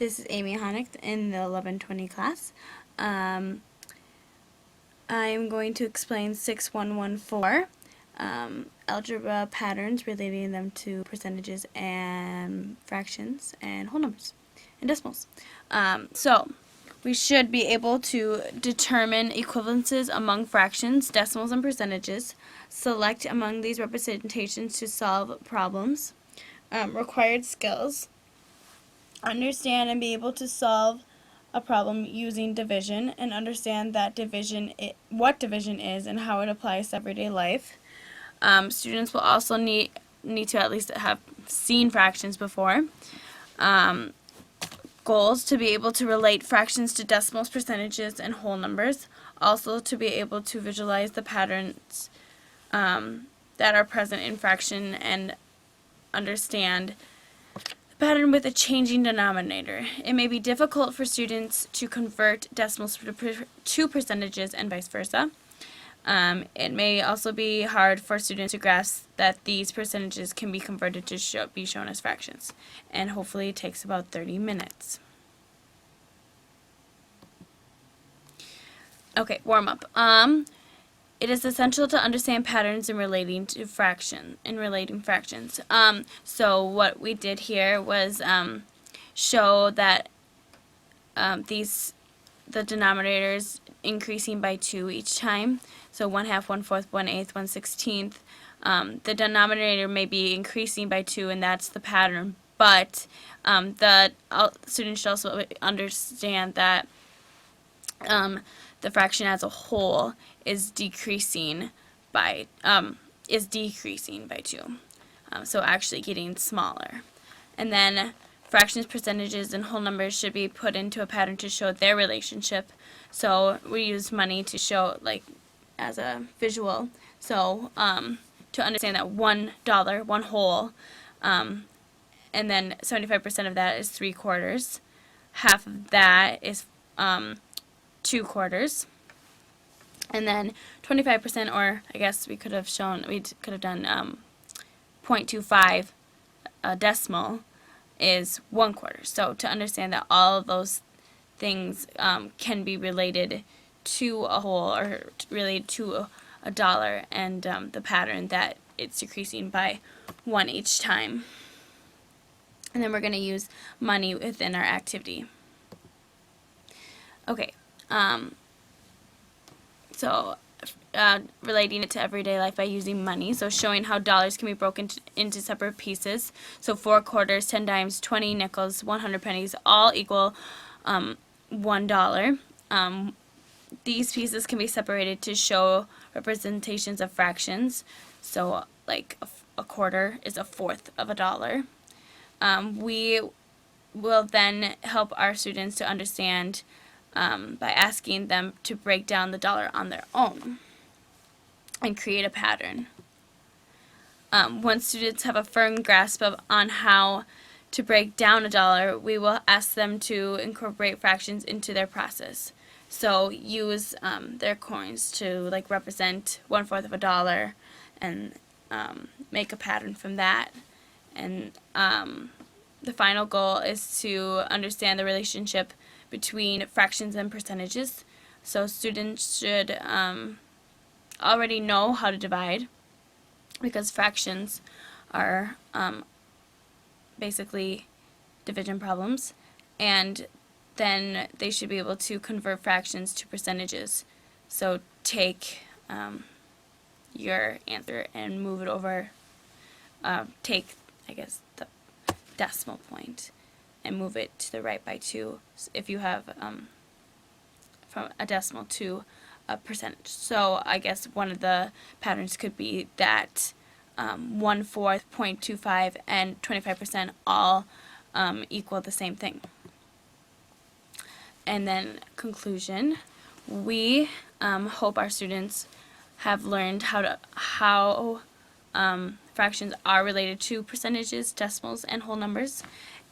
This is Amy Honick in the 1120 class. I am going to explain 6114, algebra patterns relating them to percentages and fractions and whole numbers and decimals. So we should be able to determine equivalences among fractions, decimals, and percentages, select among these representations to solve problems, required skills, understand and be able to solve a problem using division, and understand that what division is and how it applies to everyday life. Students will also need to at least have seen fractions before. Goals: to be able to relate fractions to decimals, percentages, and whole numbers. Also to be able to visualize the patterns that are present in fraction and understand pattern with a changing denominator. It may be difficult for students to convert decimals to percentages and vice versa. It may also be hard for students to grasp that these percentages can be converted to be shown as fractions, and hopefully it takes about 30 minutes. Okay, warm up. It is essential to understand patterns in relating fractions. So what we did here was show that the denominators increasing by 2 each time. So 1/2, 1/4, 1/8, 1/16. The denominator may be increasing by 2, and that's the pattern. But the students should also understand that the fraction as a whole is decreasing by 2. So actually getting smaller. And then fractions, percentages, and whole numbers should be put into a pattern to show their relationship. So we use money to show, like, as a visual. So to understand that $1, one whole, and then 75% of that is 3/4. Half of that is 2/4. And then 25%, or I guess we could have done 0.25 decimal is 1/4. So to understand that all of those things can be related to a whole, or related to a dollar, and the pattern that it's decreasing by 1 each time. And then we're going to use money within our activity. Okay. So relating it to everyday life by using money. So showing how dollars can be broken into separate pieces. So 4 quarters, 10 dimes, 20 nickels, 100 pennies, all equal $1. These pieces can be separated to show representations of fractions. So like a quarter is 1/4 of a dollar. We will then help our students to understand by asking them to break down the dollar on their own and create a pattern. Once students have a firm grasp on how to break down a dollar, we will ask them to incorporate fractions into their process. So use their coins to, like, represent 1/4 of a dollar, and make a pattern from that. And the final goal is to understand the relationship between fractions and percentages. So students should already know how to divide, because fractions are basically division problems, and then they should be able to convert fractions to percentages. So take your answer and move it over, take, I guess, the decimal point and move it to the right by 2 if you have from a decimal to a percentage. So I guess one of the patterns could be that 1/4, 0.25, and 25% all equal the same thing. And then conclusion, we hope our students have learned how fractions are related to percentages, decimals, and whole numbers,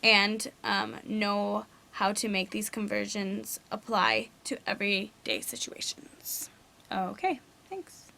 and know how to make these conversions apply to everyday situations. Okay, thanks.